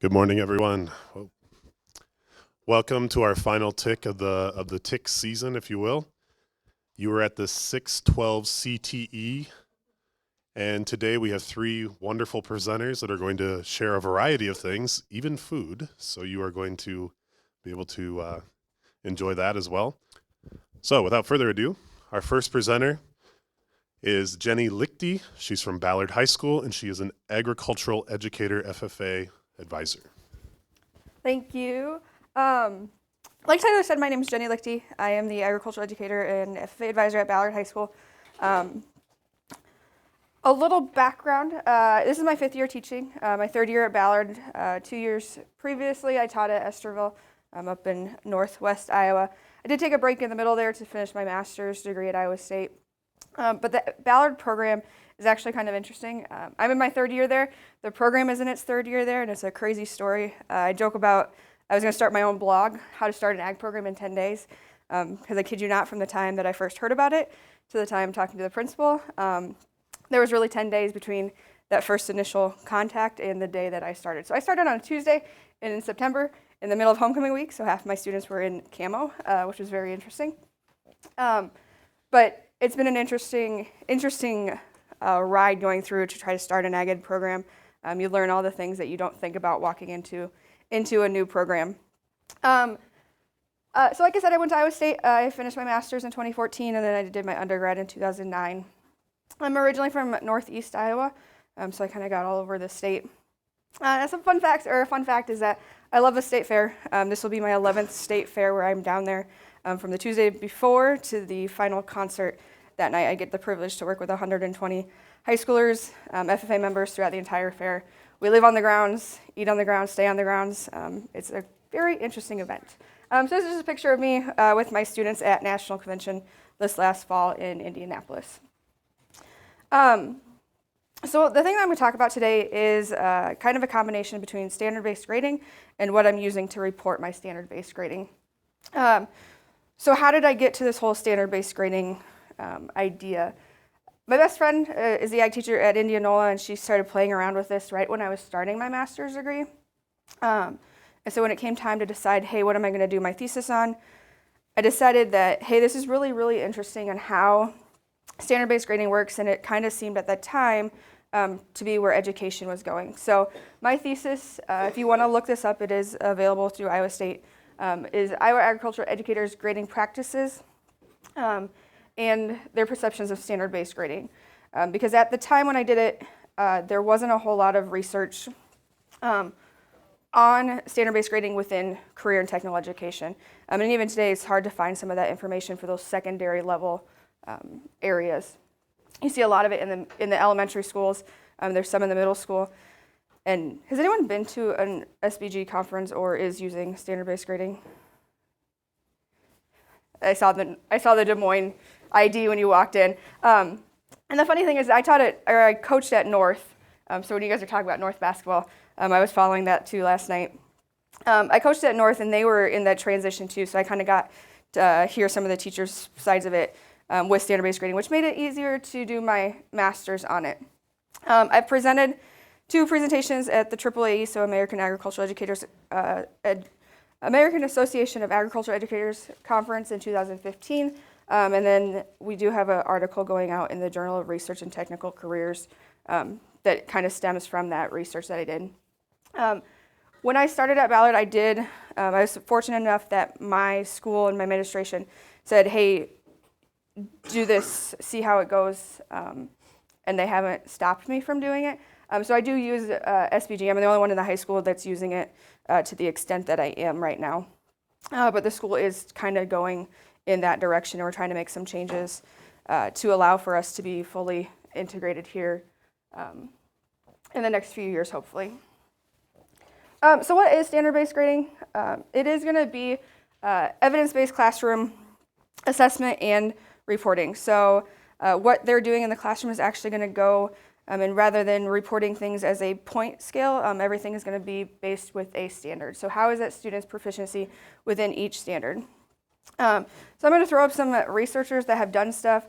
Good morning, everyone. Welcome to our final TIC of the TIC season, if you will. You are at the 612 CTE, and today we have three wonderful presenters that are going to share a variety of things, even food. So you are going to be able to enjoy that as well. So without further ado, our first presenter is Jenny Lichty. She's from Ballard High School, and she is an agricultural educator FFA advisor. Thank you. Like Tyler said, my name is Jenny Lichty. I am the agricultural educator and FFA advisor at Ballard High School. A little background, this is my 5th year teaching, my 3rd year at Ballard. 2 years previously I taught at Esterville up in northwest Iowa. I did take a break in the middle there to finish my master's degree at Iowa State. But the Ballard program is actually kind of interesting. I'm in my 3rd year there. The program is in its 3rd year there, and it's a crazy story. I joke about I was going to start my own blog, how to start an ag program in 10 days, because I kid you not, from the time that I first heard about it to the time talking to the principal, there was really 10 days between that first initial contact and the day that I started. So I started on a Tuesday in September in the middle of homecoming week, so half of my students were in camo, which was very interesting. But it's been an interesting ride going through to try to start an ag ed program. You learn all the things that you don't think about walking into a new program. So like I said, I went to Iowa State. I finished my master's in 2014, and then I did my undergrad in 2009. I'm originally from northeast Iowa, so I kind of got all over the state. Some fun facts, or a fun fact is that I love the state fair. This will be my 11th state fair where I'm down there from the Tuesday before to the final concert that night. I get the privilege to work with 120 high schoolers, FFA members throughout the entire fair. We live on the grounds, eat on the grounds, stay on the grounds. It's a very interesting event. So this is just a picture of me with my students at National Convention this last fall in Indianapolis. So the thing that I'm going to talk about today is kind of a combination between standard-based grading and what I'm using to report my standard-based grading. So how did I get to this whole standard-based grading idea? My best friend is the ag teacher at Indianola, and she started playing around with this right when I was starting my master's degree. And so when it came time to decide, hey, what am I going to do my thesis on, I decided that, hey, this is really, really interesting on how standard-based grading works, and it kind of seemed at that time to be where education was going. So my thesis, if you want to look this up, it is available through Iowa State, is Iowa Agricultural Educators Grading Practices and their perceptions of standard-based grading. Because at the time when I did it, there wasn't a whole lot of research on standard-based grading within career and technical education. And even today, it's hard to find some of that information for those secondary level areas. You see a lot of it in the elementary schools. There's some in the middle school. And has anyone been to an SBG conference or is using standard-based grading? I saw the Des Moines ID when you walked in. And the funny thing is, I coached at North. So when you guys are talking about North basketball, I was following that too last night. I coached at North, and they were in that transition too. So I kind of got to hear some of the teachers' sides of it with standard-based grading, which made it easier to do my master's on it. I presented 2 presentations at the AAAE, so American Agricultural Educators, American Association of Agricultural Educators Conference in 2015. And then we do have an article going out in the Journal of Research and Technical Careers that kind of stems from that research that I did. When I started at Ballard, I was fortunate enough that my school and my administration said, hey, do this, see how it goes, and they haven't stopped me from doing it. So I do use SBG. I'm the only one in the high school that's using it to the extent that I am right now. But the school is kind of going in that direction, and we're trying to make some changes to allow for us to be fully integrated here in the next few years, hopefully. So what is standard-based grading? It is going to be evidence-based classroom assessment and reporting. So what they're doing in the classroom is actually going to go, and rather than reporting things as a point scale, everything is going to be based with a standard. So how is that student's proficiency within each standard? So I'm going to throw up some researchers that have done stuff.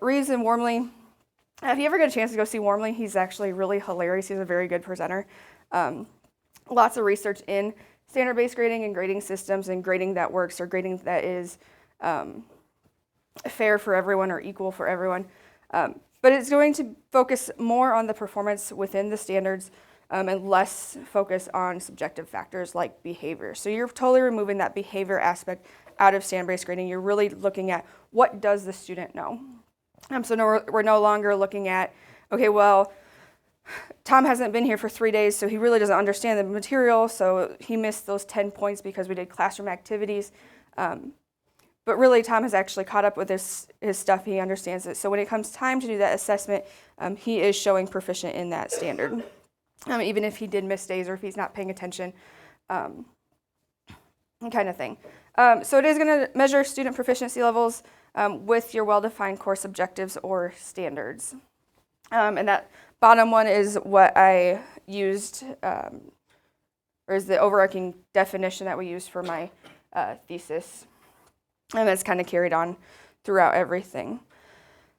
Rees and Wormley. If you ever get a chance to go see Wormley, he's actually really hilarious. He's a very good presenter. lots of research in standard-based grading and grading systems and grading that works or grading that is fair for everyone or equal for everyone. But it's going to focus more on the performance within the standards and less focus on subjective factors like behavior. So you're totally removing that behavior aspect out of standard-based grading. You're really looking at what does the student know. So no, we're no longer looking at, okay, well, Tom hasn't been here for 3 days, so he really doesn't understand the material, so he missed those 10 points because we did classroom activities. But really, Tom has actually caught up with his stuff. He understands it. So when it comes time to do that assessment, he is showing proficient in that standard, even if he did miss days or if he's not paying attention, kind of thing. So it is going to measure student proficiency levels with your well-defined course objectives or standards. And that bottom one is what I used, or is the overarching definition that we used for my thesis. And that's kind of carried on throughout everything.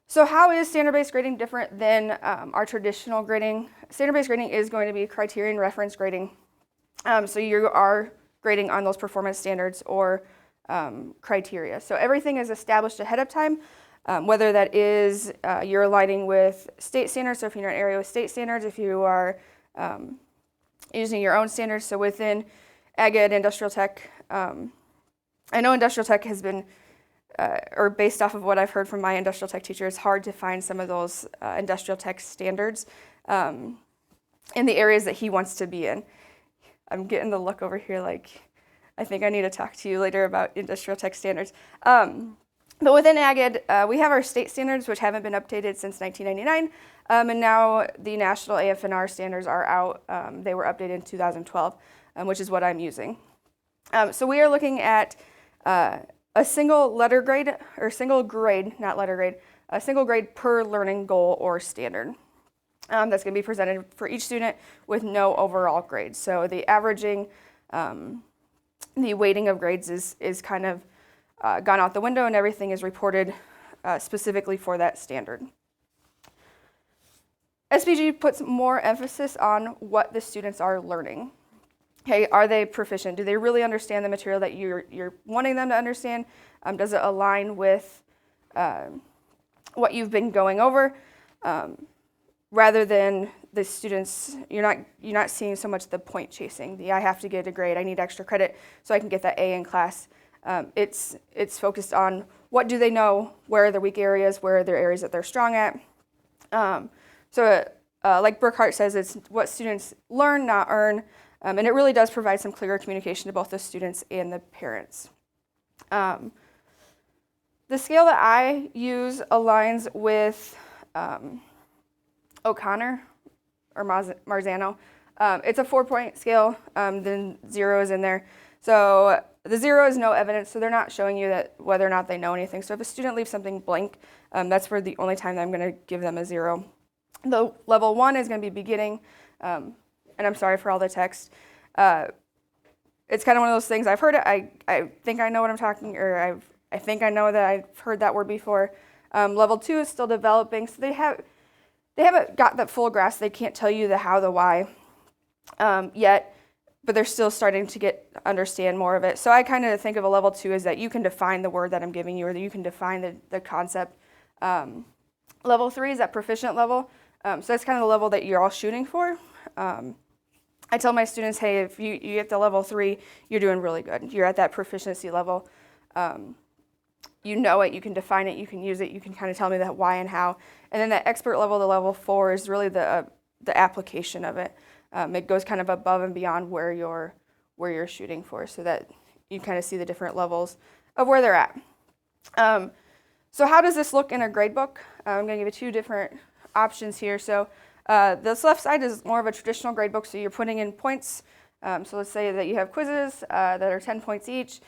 So how is standard-based grading different than our traditional grading? Standard-based grading is going to be criterion reference grading. So you are grading on those performance standards or criteria. So everything is established ahead of time, whether that is you're aligning with state standards, so if you're in an area with state standards, if you are using your own standards, so within Ag Ed, Industrial Tech, I know Industrial Tech has been, or based off of what I've heard from my Industrial Tech teacher, it's hard to find some of those Industrial Tech standards in the areas that he wants to be in. I'm getting the look over here like, I think I need to talk to you later about Industrial Tech standards. But within Ag Ed, we have our state standards, which haven't been updated since 1999, and now the national AFNR standards are out. They were updated in 2012, which is what I'm using. So we are looking at a single letter grade, or single grade, not letter grade, a single grade per learning goal or standard. That's going to be presented for each student with no overall grade. So the averaging, the weighting of grades is kind of gone out the window, and everything is reported specifically for that standard. SBG puts more emphasis on what the students are learning. Okay, are they proficient? Do they really understand the material that you're wanting them to understand? Does it align with what you've been going over? Rather than the students, you're not seeing so much the point chasing. I have to get a grade. I need extra credit so I can get that A in class. It's focused on what do they know, where are their weak areas, where are their areas that they're strong at. Like Burkhart says, it's what students learn, not earn. And it really does provide some clearer communication to both the students and the parents. The scale that I use aligns with O'Connor or Marzano. It's a 4-point scale, then 0 is in there. So the 0 is no evidence, so they're not showing you that whether or not they know anything. So if a student leaves something blank, that's for the only time that I'm going to give them a 0. The level 1 is going to be beginning. And I'm sorry for all the text. It's kind of one of those things, I've heard it, I think I know what I'm talking, or I think I know that I've heard that word before. Level 2 is still developing, so they haven't got that full grasp. They can't tell you the how, the why yet, but they're still starting to understand more of it. So I kind of think of a level 2 as that you can define the word that I'm giving you, or that you can define the concept. Level 3 is that proficient level. So that's kind of the level that you're all shooting for. I tell my students, hey, if you get to level 3, you're doing really good. You're at that proficiency level. You know it, you can define it, you can use it, you can kind of tell me that why and how. And then that expert level, the level 4, is really the application of it. It goes kind of above and beyond where you're shooting for, so that you kind of see the different levels of where they're at. So how does this look in a grade book? I'm going to give you 2 different options here. So this left side is more of a traditional grade book, so you're putting in points. So let's say that you have quizzes that are 10 points each.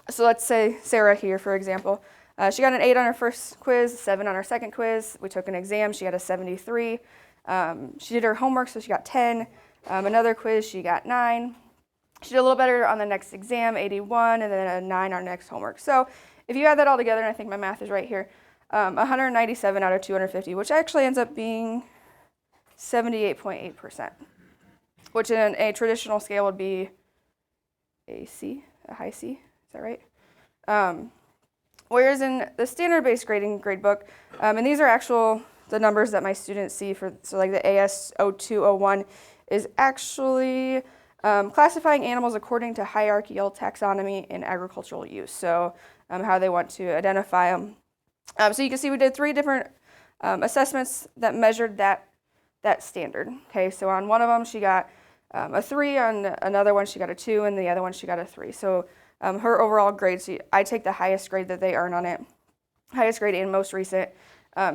So let's say Sarah here, for example. She got an 8 on her first quiz, 7 on her second quiz. We took an exam, she got a 73. She did her homework, so she got 10. Another quiz, she got 9. She did a little better on the next exam, 81, and then a 9 on next homework. So if you add that all together, and I think my math is right here, 197 out of 250, which actually ends up being 78.8%. which in a traditional scale would be a C, a high C. Is that right? Whereas in the standard-based grading gradebook, and these are the numbers that my students see so like the AS 0201 is actually classifying animals according to hierarchical taxonomy in agricultural use. So how they want to identify them. So you can see we did 3 different assessments that measured that standard. Okay, so on one of them she got a 3, on another one she got a 2, and the other one she got a 3. So her overall grade, so I take the highest grade that they earn on it, highest grade and most recent.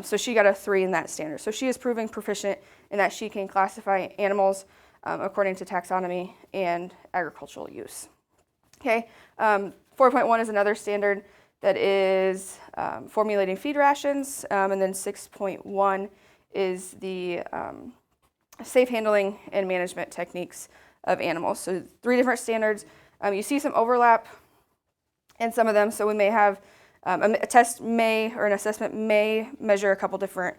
So she got a 3 in that standard. So she is proving proficient in that she can classify animals according to taxonomy and agricultural use. Okay, 4.1 is another standard that is formulating feed rations, and then 6.1 is the safe handling and management techniques of animals. So 3 different standards. You see some overlap in some of them, so we may have a test or an assessment may measure a couple different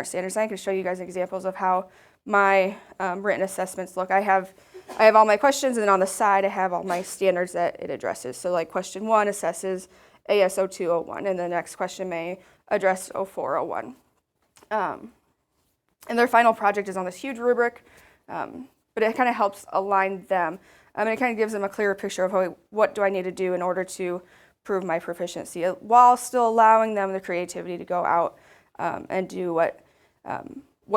standards. I can show you guys examples of how my written assessments look. I have all my questions, and then on the side I have all my standards that it addresses. So like question 1 assesses AS 0201, and the next question may address 0401. And their final project is on this huge rubric, but it kind of helps align them. And it kind of gives them a clearer picture of what do I need to do in order to prove my proficiency, while still allowing them the creativity to go out and do what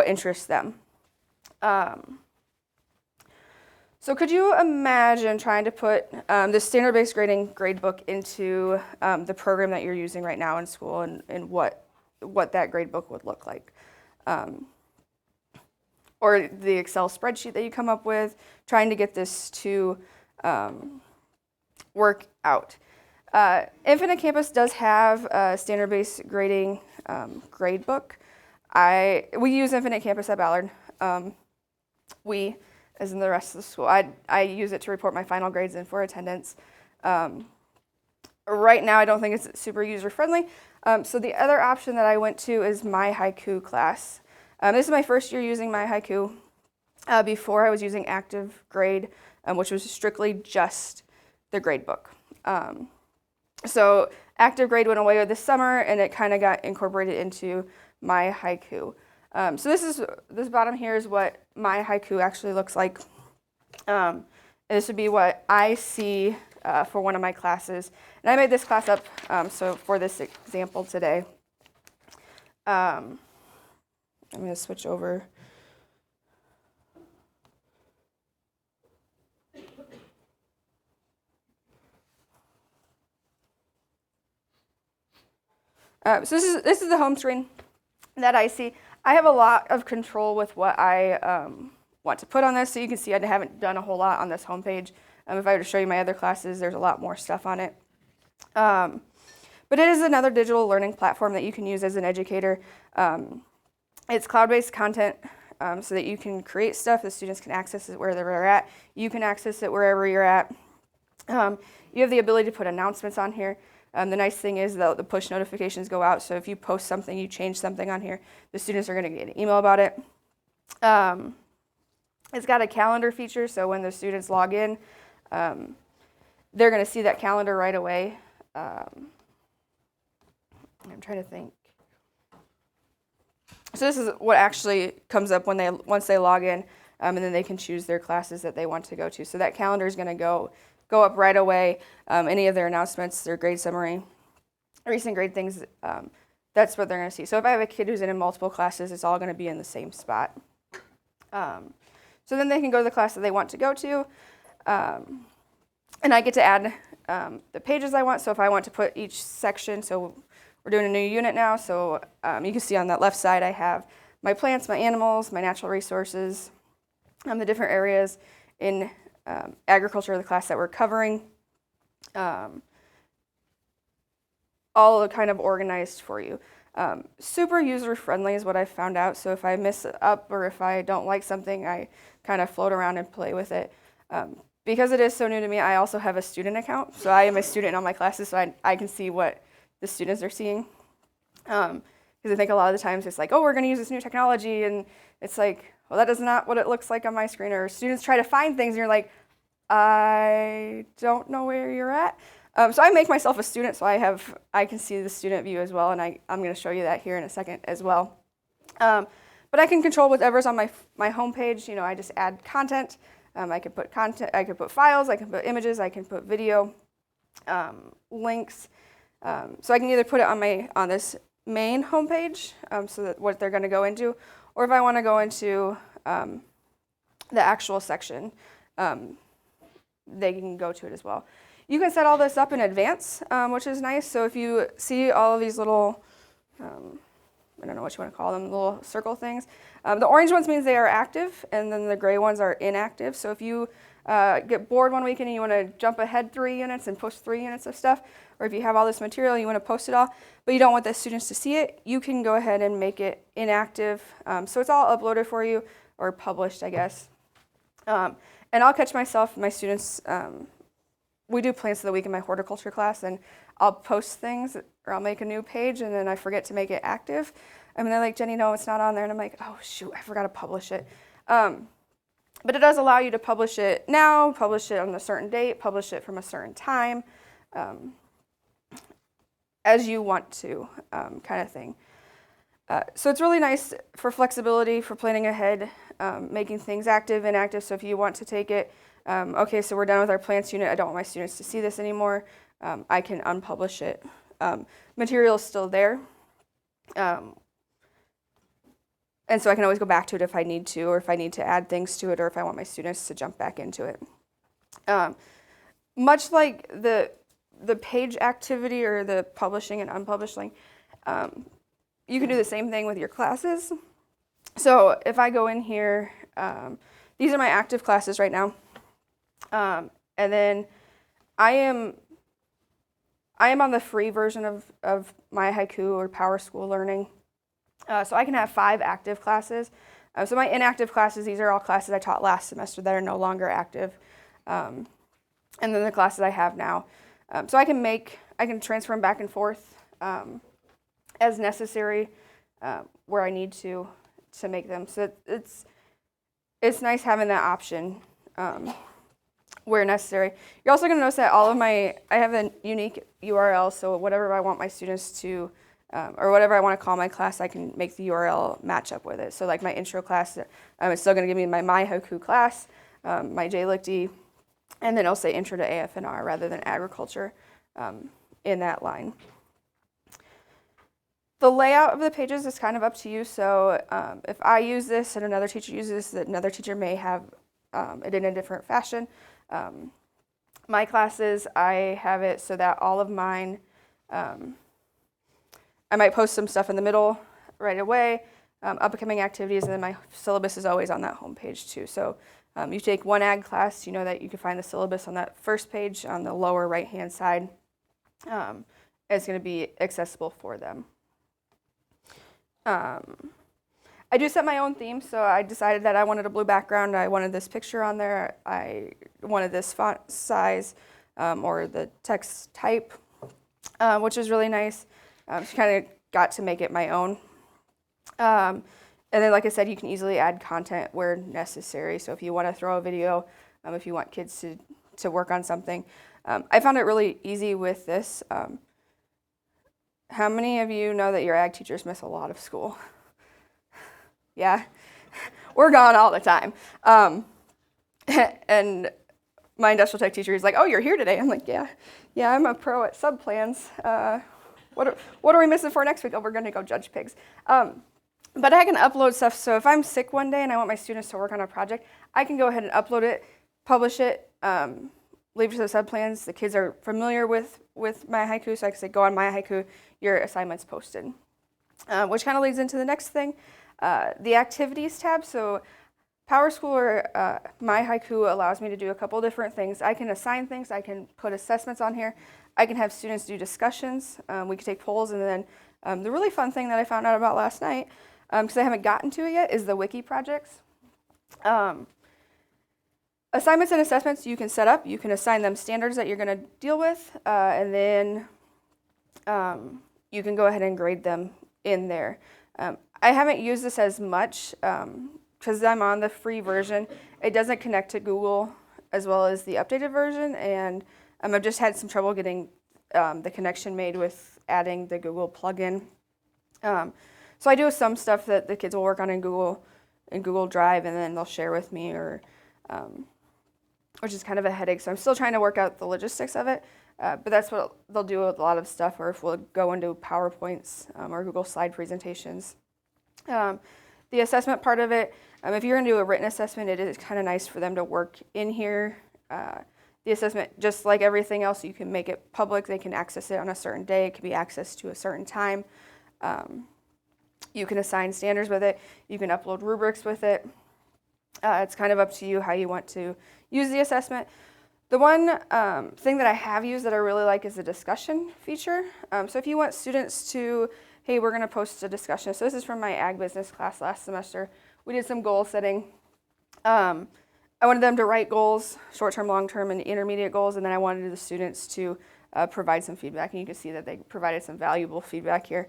interests them. So could you imagine trying to put this standard-based grading gradebook into the program that you're using right now in school, and what that gradebook would look like? Or the Excel spreadsheet that you come up with, trying to get this to work out. Infinite Campus does have a standard-based grading gradebook. We use Infinite Campus at Ballard. We, as in the rest of the school, I use it to report my final grades and for attendance. Right now, I don't think it's super user-friendly. So the other option that I went to is MyHaikuClass. This is my first year using MyHaiku. Before I was using Active Grade, which was strictly just the gradebook. So Active Grade went away this summer, and it kind of got incorporated into MyHaiku. So this bottom here is what MyHaiku actually looks like. And this would be what I see for one of my classes. And I made this class up so for this example today. I'm going to switch over. So this is the home screen that I see. I have a lot of control with what I want to put on this. So you can see I haven't done a whole lot on this homepage. If I were to show you my other classes, there's a lot more stuff on it. But it is another digital learning platform that you can use as an educator. It's cloud-based content so that you can create stuff. The students can access it wherever they're at. You can access it wherever you're at. You have the ability to put announcements on here. The nice thing is the push notifications go out. So if you post something, you change something on here, the students are going to get an email about it. It's got a calendar feature, so when the students log in, they're going to see that calendar right away. I'm trying to think. So this is what actually comes up once they log in, and then they can choose their classes that they want to go to. So that calendar is going to go up right away. Any of their announcements, their grade summary, recent grade things, that's what they're going to see. So if I have a kid who's in multiple classes, it's all going to be in the same spot. So then they can go to the class that they want to go to, and I get to add the pages I want. So if I want to put each section, so we're doing a new unit now, so you can see on that left side I have my plants, my animals, my natural resources, the different areas in agriculture, the class that we're covering, all kind of organized for you. Super user-friendly is what I've found out, so if I mess up or if I don't like something, I kind of float around and play with it. Because it is so new to me, I also have a student account, so I am a student in all my classes, so I can see what the students are seeing. Because Because I think a lot of the times it's like, oh, we're going to use this new technology, and it's like, well, that is not what it looks like on my screen. Or students try to find things, and you're like, I don't know where you're at. So I make myself a student, so I can see the student view as well, and I'm going to show you that here in a second as well. But I can control whatever's on my homepage. I just add content. I can put content. I can put files. I can put images. I can put video, links. So I can either put it on this main homepage, so that what they're going to go into, or if I want to go into the actual section, they can go to it as well. You can set all this up in advance, which is nice. So if you see all of these little, I don't know what you want to call them, little circle things. The orange ones means they are active, and then the gray ones are inactive. So if you get bored one weekend and you want to jump ahead 3 units and post 3 units of stuff, or if you have all this material and you want to post it all, but you don't want the students to see it, you can go ahead and make it inactive. So it's all uploaded for you, or published, I guess. And I'll catch my students, we do plans for the week in my horticulture class, and I'll post things, or I'll make a new page, and then I forget to make it active. And they're like, Jenny, no, it's not on there. And I'm like, oh, shoot, I forgot to publish it. But it does allow you to publish it now, publish it on a certain date, publish it from a certain time, as you want to, kind of thing. So it's really nice for flexibility, for planning ahead, making things active, inactive. So if you want to take it, okay, so we're done with our plants unit. I don't want my students to see this anymore. I can unpublish it. Material is still there. And so I can always go back to it if I need to, or if I need to add things to it, or if I want my students to jump back into it. Much like the page activity or the publishing and unpublishing, you can do the same thing with your classes. So if I go in here, these are my active classes right now. And then I am on the free version of MyHaiku or PowerSchool Learning. So I can have 5 active classes. So my inactive classes, these are all classes I taught last semester that are no longer active. And then the classes I have now. So I can transfer them back and forth as necessary where I need to make them. So it's nice having that option where necessary. You're also going to notice that I have a unique URL, so whatever I want my students to, or whatever I want to call my class, I can make the URL match up with it. So like my intro class, it's still going to give me my MyHaikuClass, my Lichty, and then it'll say intro to AFNR rather than agriculture in that line. The layout of the pages is kind of up to you. So if I use this and another teacher uses this, another teacher may have it in a different fashion. My classes, I have it so that all of mine, I might post some stuff in the middle right away, upcoming activities, and then my syllabus is always on that home page too. So you take one ag class, you know that you can find the syllabus on that first page on the lower right-hand side. It's going to be accessible for them. I do set my own theme, so I decided that I wanted a blue background. I wanted this picture on there. I wanted this font size or the text type, which is really nice. So kind of got to make it my own. And then, like I said, you can easily add content where necessary. So if you want to throw a video, if you want kids to work on something. I found it really easy with this. How many of you know that your ag teachers miss a lot of school? Yeah, we're gone all the time. And my industrial tech teacher is like, oh, you're here today. I'm like, yeah, I'm a pro at subplans. What are we missing for next week? Oh, we're going to go judge pigs. But I can upload stuff. So if I'm sick one day and I want my students to work on a project, I can go ahead and upload it, publish it, leave it to the subplans. The kids are familiar with MyHaiku, so I can say, go on MyHaiku, your assignment's posted. Which kind of leads into the next thing. The activities tab. So PowerSchool or MyHaiku allows me to do a couple different things. I can assign things. I can put assessments on here. I can have students do discussions. We can take polls. And then the really fun thing that I found out about last night, because I haven't gotten to it yet, is the wiki projects. Assignments and assessments you can set up. You can assign them standards that you're going to deal with. And then you can go ahead and grade them in there. I haven't used this as much because I'm on the free version. It doesn't connect to Google as well as the updated version, and I've just had some trouble getting the connection made with adding the Google plugin. So I do some stuff that the kids will work on in Google Drive, and then they'll share with me, or which is kind of a headache. So I'm still trying to work out the logistics of it, but that's what they'll do with a lot of stuff, or if we'll go into PowerPoints or Google slide presentations. The assessment part of it, if you're going to do a written assessment, it is kind of nice for them to work in here. The assessment, just like everything else, you can make it public. They can access it on a certain day. It can be accessed to a certain time. You can assign standards with it. You can upload rubrics with it. It's kind of up to you how you want to use the assessment. The one thing that I have used that I really like is the discussion feature. So if you want students to, hey, we're going to post a discussion. So this is from my ag business class last semester. We did some goal setting. I wanted them to write goals, short-term, long-term, and intermediate goals, and then I wanted the students to provide some feedback, and you can see that they provided some valuable feedback here.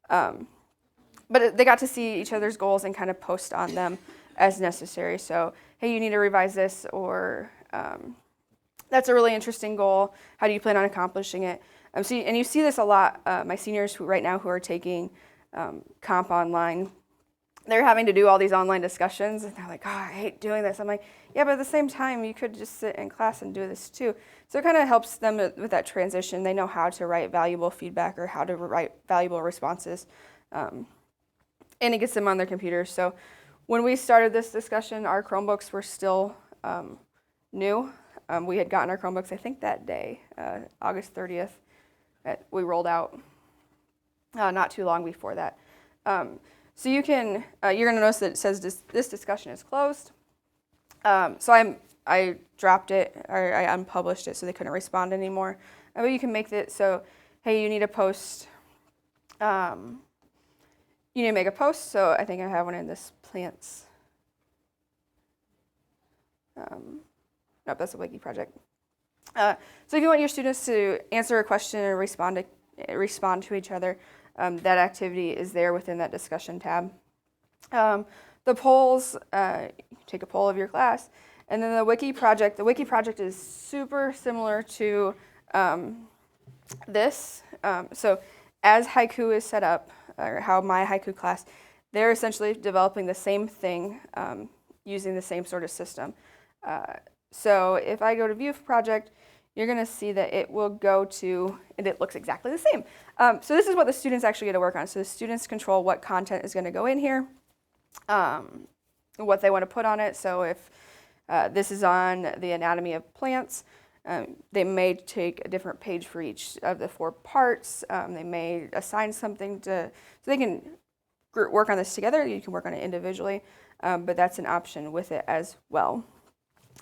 But they got to see each other's goals and kind of post on them as necessary. So, hey, you need to revise this, or that's a really interesting goal. How do you plan on accomplishing it? And you see this a lot. My seniors who are taking comp online, they're having to do all these online discussions, and they're like, oh, I hate doing this. I'm like, yeah, but at the same time, you could just sit in class and do this too. So it kind of helps them with that transition. They know how to write valuable feedback or how to write valuable responses. And it gets them on their computers. So when we started this discussion, our Chromebooks were still new. We had gotten our Chromebooks, I think, that day, August 30th, we rolled out, not too long before that. So you're going to notice that it says this discussion is closed. So I dropped it, or I unpublished it so they couldn't respond anymore. But you can make it so, hey, you need to post, you need to make a post. So I think I have one in this plants. Nope, that's a Wiki project. So if you want your students to answer a question or respond to each other, that activity is there within that discussion tab. The polls, you take a poll of your class, and then the Wiki project. The Wiki project is super similar to this. So as Haiku is set up, or how MyHaikuClass, they're essentially developing the same thing using the same sort of system. So if I go to View Project, you're going to see that it will go to, and it looks exactly the same. So this is what the students actually get to work on. So the students control what content is going to go in here, what they want to put on it. So if this is on the anatomy of plants, they may take a different page for each of the 4 parts. They may assign something so they can work on this together. You can work on it individually, but that's an option with it as well.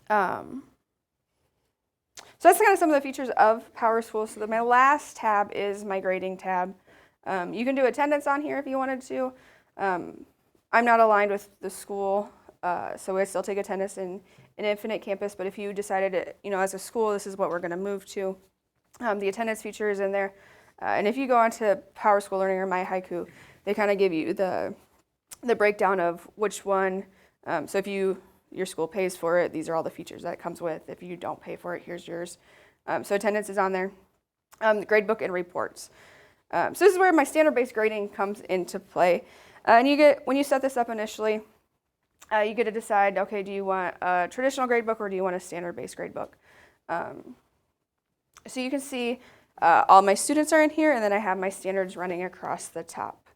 So that's kind of some of the features of PowerSchool. So my last tab is my grading tab. You can do attendance on here if you wanted to. I'm not aligned with the school, so I still take attendance in Infinite Campus, but if you decided, as a school, this is what we're going to move to, the attendance feature is in there. And if you go onto PowerSchool Learning or MyHaiku, they kind of give you the breakdown of which one. So if your school pays for it, these are all the features that it comes with. If you don't pay for it, here's yours. So attendance is on there. The gradebook and reports. So this is where my standard-based grading comes into play. And when you set this up initially, you get to decide, okay, do you want a traditional gradebook or do you want a standard-based gradebook? So you can see all my students are in here, and then I have my standards running across the top.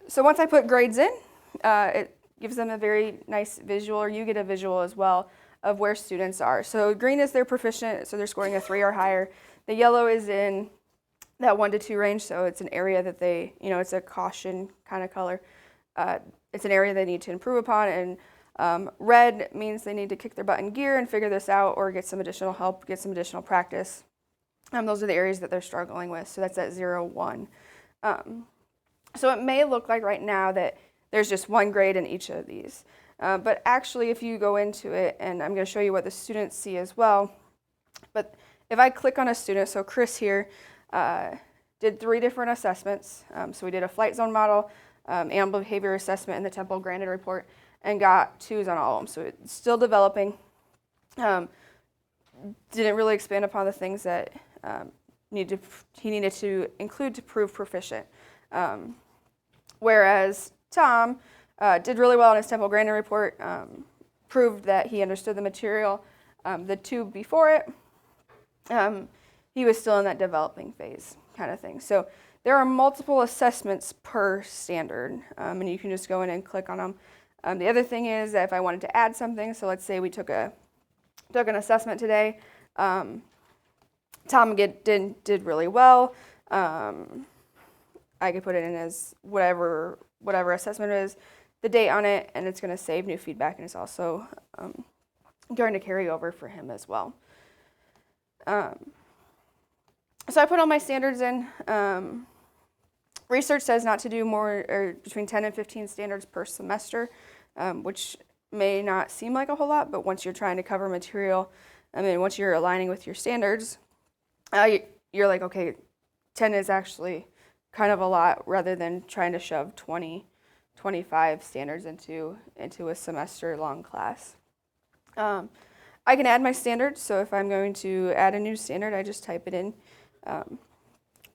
So once I put grades in, it gives them a very nice visual, or you get a visual as well, of where students are. So green is their proficient, so they're scoring a 3 or higher. The yellow is in that 1 to 2 range, so it's an area that they, it's a caution kind of color. It's an area they need to improve upon, and red means they need to kick their butt in gear and figure this out, or get some additional help, get some additional practice. Those are the areas that they're struggling with, so that's at 0, 1. So it may look like right now that there's just 1 grade in each of these. But actually, if you go into it, and I'm going to show you what the students see as well, but if I click on a student, so Chris here did 3 different assessments. So we did a flight zone model, animal behavior assessment, and the Temple graded report, and got 2s on all of them. So it's still developing. Didn't really expand upon the things that he needed to include to prove proficient. Whereas Tom did really well in his Temple graded report, proved that he understood the material. The 2 before it, he was still in that developing phase kind of thing. So there are multiple assessments per standard, and you can just go in and click on them. The other thing is that if I wanted to add something, so let's say we took an assessment today, Tom did really well. I could put it in as whatever assessment it is, the date on it, and it's going to save new feedback, and it's also going to carry over for him as well. So I put all my standards in. Research says not to do more or between 10 and 15 standards per semester, which may not seem like a whole lot, but once you're trying to cover material, once you're aligning with your standards, you're like, okay, 10 is actually kind of a lot rather than trying to shove 20, 25 standards into a semester-long class. I can add my standards, so if I'm going to add a new standard, I just type it in.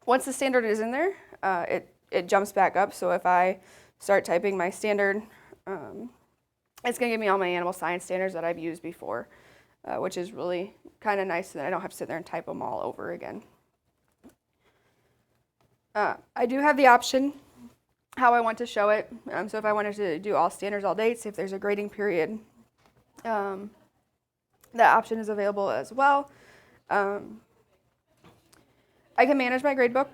Once the standard is in there, it jumps back up, so if I start typing my standard, it's going to give me all my animal science standards that I've used before, which is really kind of nice, so that I don't have to sit there and type them all over again. I do have the option how I want to show it. So if I wanted to do all standards, all dates, if there's a grading period, that option is available as well. I can manage my gradebook,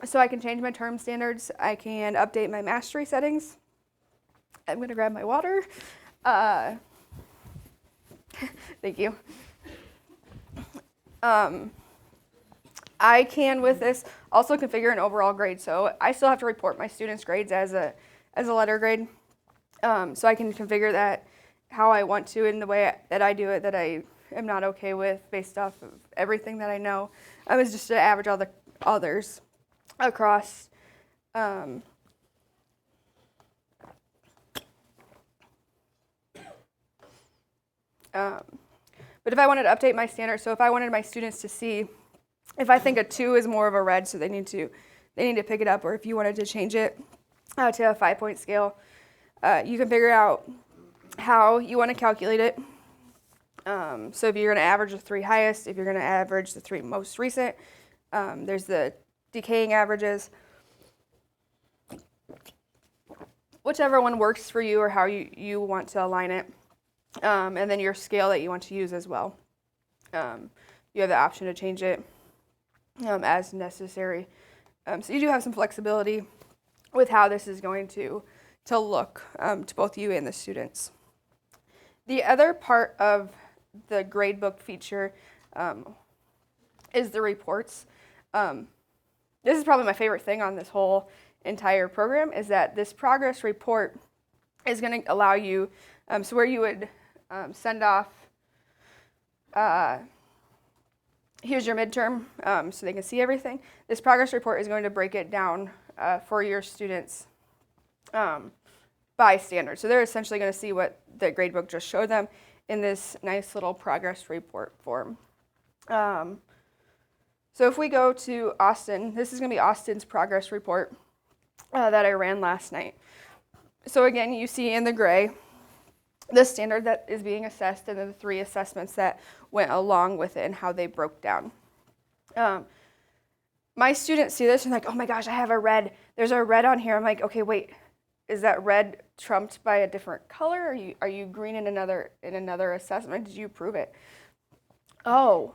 so I can change my term standards. I can update my mastery settings. I'm going to grab my water. Thank you. I can, with this, also configure an overall grade. So I still have to report my students' grades as a letter grade. So I can configure that how I want to in the way that I do it, that I am not okay with based off of everything that I know. I was just to average all the others across. But if I wanted to update my standards, so if I wanted my students to see, if I think a 2 is more of a red, so they need to pick it up, or if you wanted to change it to a 5-point scale, you can figure out how you want to calculate it. So if you're going to average the 3 highest, if you're going to average the 3 most recent, there's the decaying averages. Whichever one works for you or how you want to align it. And then your scale that you want to use as well. You have the option to change it as necessary. So you do have some flexibility with how this is going to look to both you and the students. The other part of the gradebook feature is the reports. This is probably my favorite thing on this whole entire program, is that this progress report is going to allow you, so where you would send off, here's your midterm, so they can see everything. This progress report is going to break it down for your students by standard. So they're essentially going to see what the gradebook just showed them in this nice little progress report form. So if we go to Austin, this is going to be Austin's progress report that I ran last night. So again, you see in the gray the standard that is being assessed and then the 3 assessments that went along with it and how they broke down. My students see this and like, oh my gosh, I have a red. There's a red on here. I'm like, okay, wait, is that red trumped by a different color? Are you green in another assessment? Did you prove it? Oh,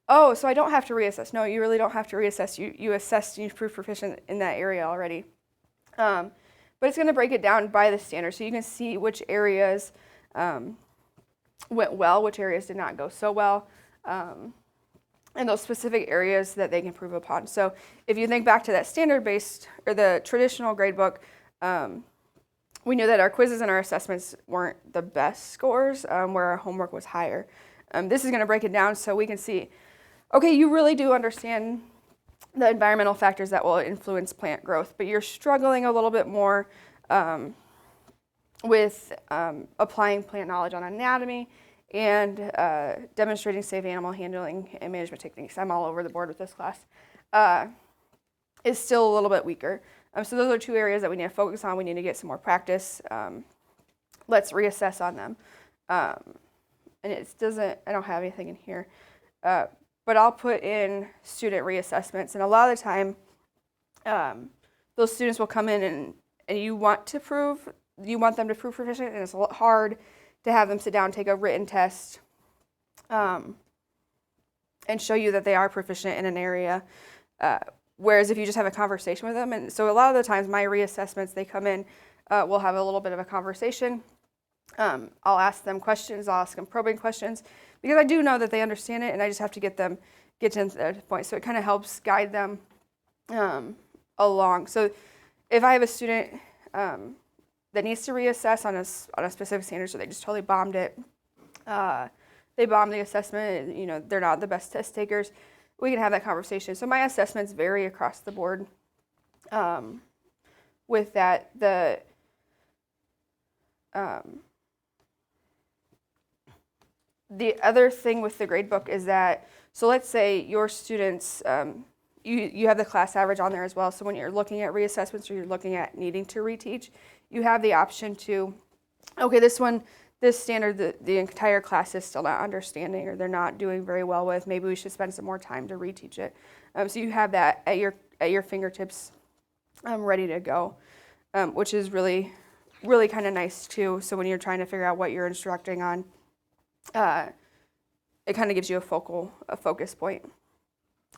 so I don't have to reassess. No, you really don't have to reassess. You assessed and you proved proficient in that area already. But it's going to break it down by the standard, so you can see which areas went well, which areas did not go so well, and those specific areas that they can improve upon. So if you think back to that standard-based or the traditional gradebook, we knew that our quizzes and our assessments weren't the best scores, where our homework was higher. This is going to break it down so we can see, okay, you really do understand the environmental factors that will influence plant growth, but you're struggling a little bit more with applying plant knowledge on anatomy and demonstrating safe animal handling and management techniques. I'm all over the board with this class. Is still a little bit weaker. So those are two areas that we need to focus on. We need to get some more practice. Let's reassess on them. And it doesn't, I don't have anything in here, but I'll put in student reassessments. And a lot of the time, those students will come in and you want them to prove proficient, and it's a lot hard to have them sit down, take a written test, and show you that they are proficient in an area. Whereas if you just have a conversation with them, and so a lot of the times my reassessments, they come in, we'll have a little bit of a conversation. I'll ask them questions, I'll ask them probing questions, because I do know that they understand it, and I just have to get to that point. So it kind of helps guide them along. So if I have a student that needs to reassess on a specific standard, so they just totally bombed it, they bombed the assessment, you know, they're not the best test takers, we can have that conversation. So my assessments vary across the board. With that, the other thing with the gradebook is that, so let's say your students, you have the class average on there as well. So when you're looking at reassessments or you're looking at needing to reteach, you have the option to, okay, this standard, the entire class is still not understanding, or they're not doing very well with. Maybe we should spend some more time to reteach it. So you have that at your fingertips, ready to go, which is really, really kind of nice too. So when you're trying to figure out what you're instructing on, it kind of gives you a focus point.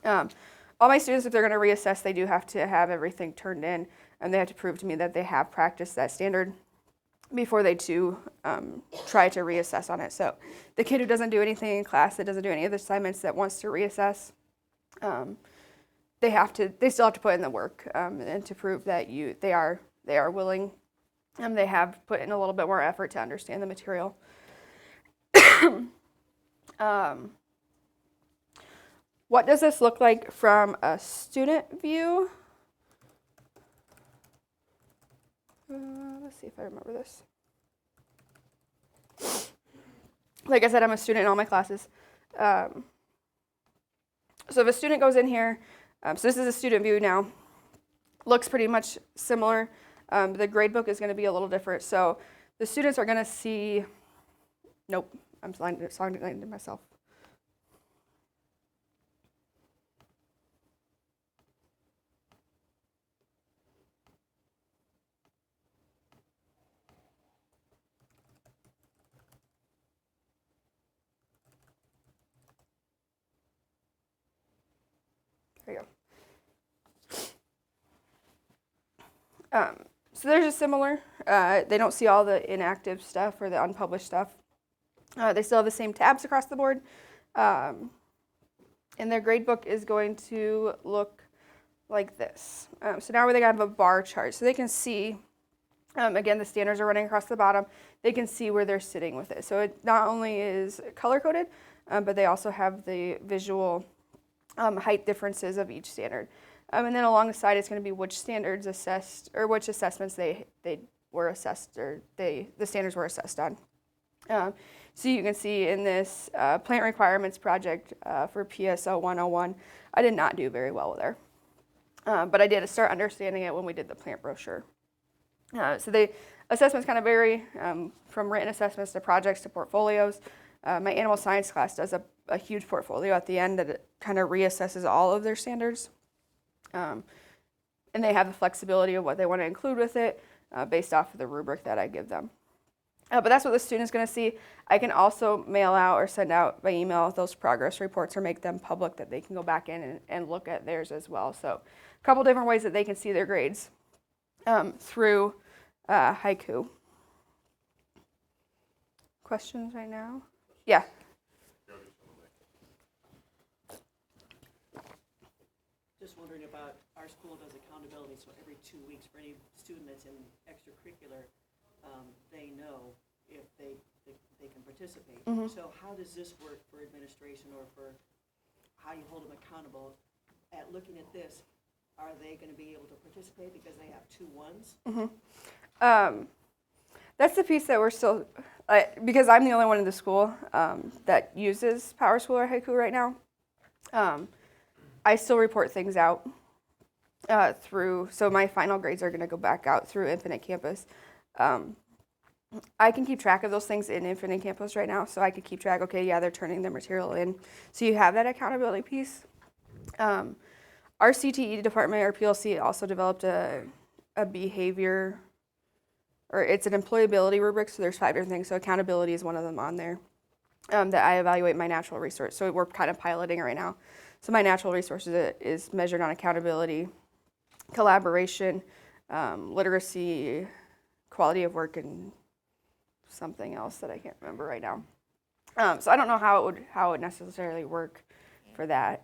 All my students, if they're going to reassess, they do have to have everything turned in, and they have to prove to me that they have practiced that standard before they try to reassess on it. So the kid who doesn't do anything in class, that doesn't do any of the assignments, that wants to reassess, they still have to put in the work, and to prove that they are willing, and they have put in a little bit more effort to understand the material. What does this look like from a student view? Let's see if I remember this. Like I said, I'm a student in all my classes. So if a student goes in here, so this is a student view now, looks pretty much similar. The gradebook is going to be a little different. So the students are going to see, nope, I'm sliding to myself. There you go. So they're just similar. They don't see all the inactive stuff or the unpublished stuff. They still have the same tabs across the board. And their gradebook is going to look like this. So now they have a bar chart. So they can see, again, the standards are running across the bottom. They can see where they're sitting with it. So it not only is color-coded, but they also have the visual height differences of each standard. And then along the side, it's going to be which standards assessed, or which assessments they were assessed, or the standards were assessed on. So you can see in this plant requirements project for PSO 101, I did not do very well there. But I did start understanding it when we did the plant brochure. So the assessments kind of vary from written assessments to projects to portfolios. My animal science class does a huge portfolio at the end that it kind of reassesses all of their standards. And they have the flexibility of what they want to include with it based off of the rubric that I give them. But that's what the student's going to see. I can also mail out or send out by email those progress reports or make them public that they can go back in and look at theirs as well. So a couple different ways that they can see their grades through Haiku. Questions right now? Yeah. Just wondering about, our school does accountability, so every 2 weeks for any student that's in extracurricular, they know if they can participate. Mm-hmm. So how does this work for administration or for how you hold them accountable. At looking at this, are they going to be able to participate because they have 2 1s? That's the piece that we're still, because I'm the only one in the school that uses PowerSchool or Haiku right now. I still report things out so my final grades are going to go back out through Infinite Campus. I can keep track of those things in Infinite Campus right now, so I can keep track, okay, yeah, they're turning their material in. So you have that accountability piece. Our CTE department, our PLC, also developed a behavior, or it's an employability rubric, so there's 5 different things. So accountability is one of them on there that I evaluate my natural resource. So we're kind of piloting it right now. So my natural resources is measured on accountability, collaboration, literacy, quality of work, and something else that I can't remember right now. So I don't know how it would necessarily work for that.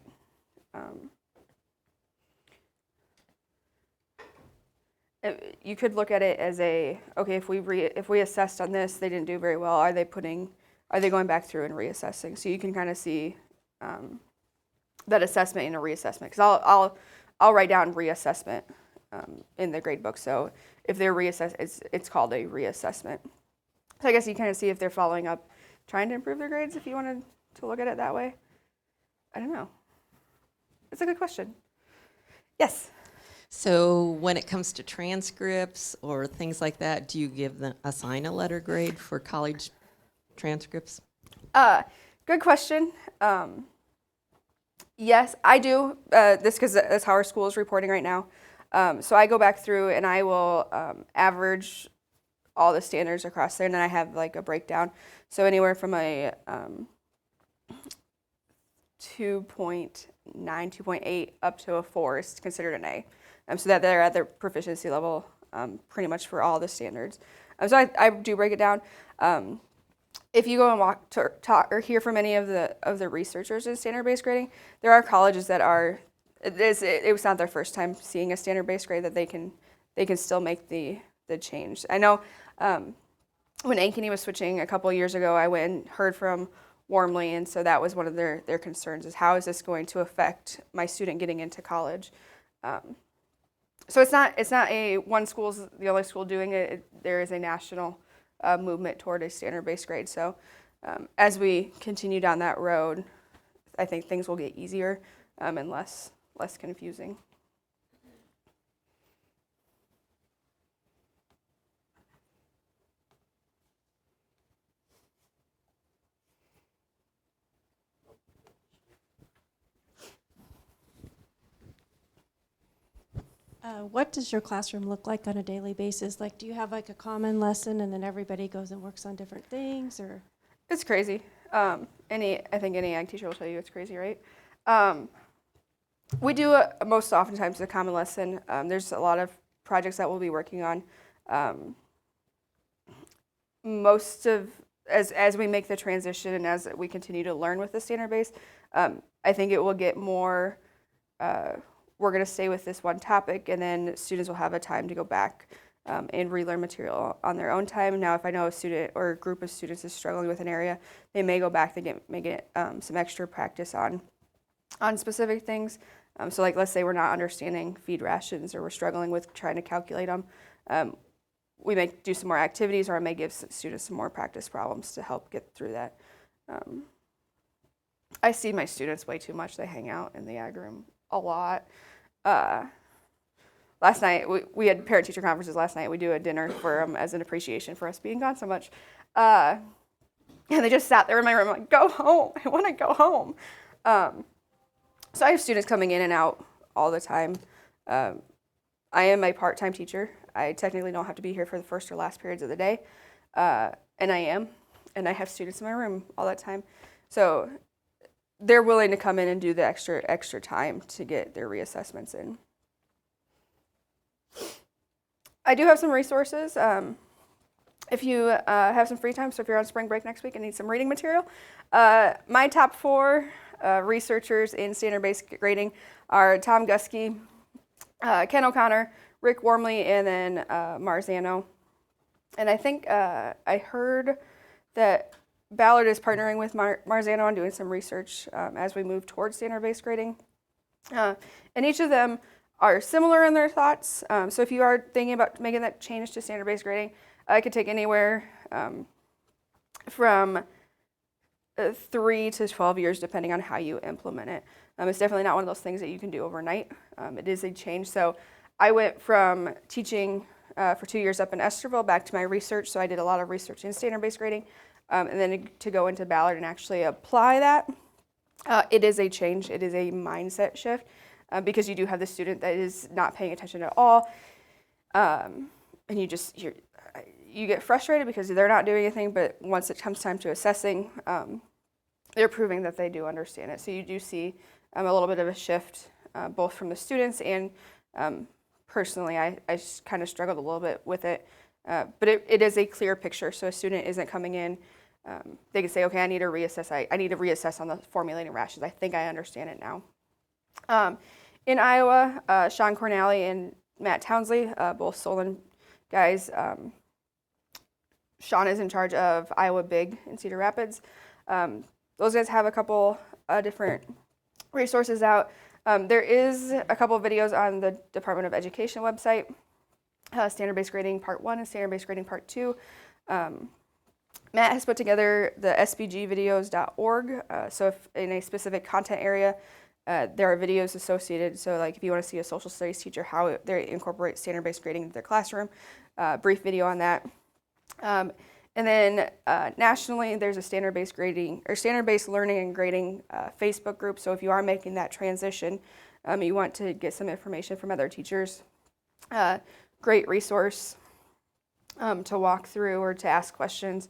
You could look at it as okay, if we assessed on this, they didn't do very well. Are they going back through and reassessing? So you can kind of see that assessment in a reassessment. Because I'll write down reassessment in the grade book. So if they're reassessed, it's called a reassessment. So I guess you kind of see if they're following up, trying to improve their grades. If you wanted to look at it that way, I don't know. It's a good question. Yes. So when it comes to transcripts or things like that, do you assign a letter grade for college transcripts? Good question. Yes, I do. This because that's how our school is reporting right now. So I go back through and I will average all the standards across there, and then I have like a breakdown. So anywhere from a 2.9, 2.8 up to a 4 is considered an A. So that they're at their proficiency level pretty much for all the standards. So I do break it down. If you go and talk or hear from any of the researchers in standard-based grading, there are colleges that it was not their first time seeing a standard-based grade that they can still make the change. I know when Ankeny was switching a couple of years ago, I went and heard from Warmly, and so that was one of their concerns is how is this going to affect my student getting into college. So it's not a one school's the only school doing it. There is a national movement toward a standard-based grade. So as we continue down that road, I think things will get easier and less confusing. What does your classroom look like on a daily basis? Like, do you have like a common lesson and then everybody goes and works on different things, or? It's crazy. I think any ag teacher will tell you it's crazy, right? We do most oftentimes a common lesson. There's a lot of projects that we'll be working on. As we make the transition and as we continue to learn with the standard base, I think it will get more. We're going to stay with this one topic, and then students will have a time to go back and relearn material on their own time. Now, if I know a student or a group of students is struggling with an area, they may go back and get some extra practice on specific things. So like, let's say we're not understanding feed rations or we're struggling with trying to calculate them. We may do some more activities, or I may give students some more practice problems to help get through that. I see my students way too much. They hang out in the ag room a lot. Last night, we had parent-teacher conferences last night. We do a dinner for them as an appreciation for us being gone so much. And they just sat there in my room like, go home. I want to go home. So I have students coming in and out all the time. I am a part-time teacher. I technically don't have to be here for the first or last periods of the day. And I am. And I have students in my room all that time. So they're willing to come in and do the extra time to get their reassessments in. I do have some resources. If you have some free time, so if you're on spring break next week and need some reading material, my top 4 researchers in standard-based grading are Tom Guskey, Ken O'Connor, Rick Wormley, and then Marzano. And I think I heard that Ballard is partnering with Marzano on doing some research as we move towards standard-based grading. And each of them are similar in their thoughts. So if you are thinking about making that change to standard-based grading, it could take anywhere from 3 to 12 years, depending on how you implement it. It's definitely not one of those things that you can do overnight. It is a change. So I went from teaching for 2 years up in Esterville back to my research. So I did a lot of research in standard-based grading. And then to go into Ballard and actually apply that, it is a change. It is a mindset shift because you do have the student that is not paying attention at all. And you get frustrated because they're not doing anything, but once it comes time to assessing, they're proving that they do understand it. So you do see a little bit of a shift, both from the students and personally, I kind of struggled a little bit with it. But it is a clear picture, so a student isn't coming in, they can say, okay, I need to reassess. I need to reassess on the formulating rations. I think I understand it now. In Iowa, Sean Cornally and Matt Townsley, both Solon guys, Sean is in charge of Iowa Big in Cedar Rapids. Those guys have a couple different resources out. There is a couple of videos on the Department of Education website, Standard-Based Grading Part 1 and Standard-Based Grading Part 2. Matt has put together the SBGvideos.org, so if in a specific content area, there are videos associated. So like if you want to see a social studies teacher, how they incorporate standard-based grading into their classroom, brief video on that. And then nationally, there's a standard-based grading or standard-based learning and grading Facebook group. So if you are making that transition, you want to get some information from other teachers, great resource to walk through or to ask questions,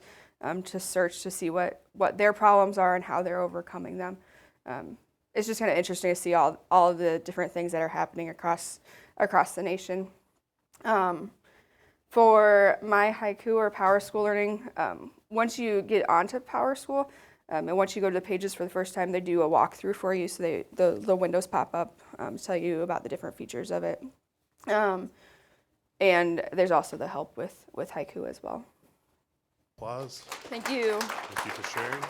to search to see what their problems are and how they're overcoming them. It's just kind of interesting to see all of the different things that are happening across the nation. For MyHaiku or PowerSchool Learning, once you get onto PowerSchool, and once you go to the pages for the first time, they do a walkthrough for you. So the windows pop up, tell you about the different features of it. And there's also the help with haiku as well. Applause. Thank you. Thank you for sharing.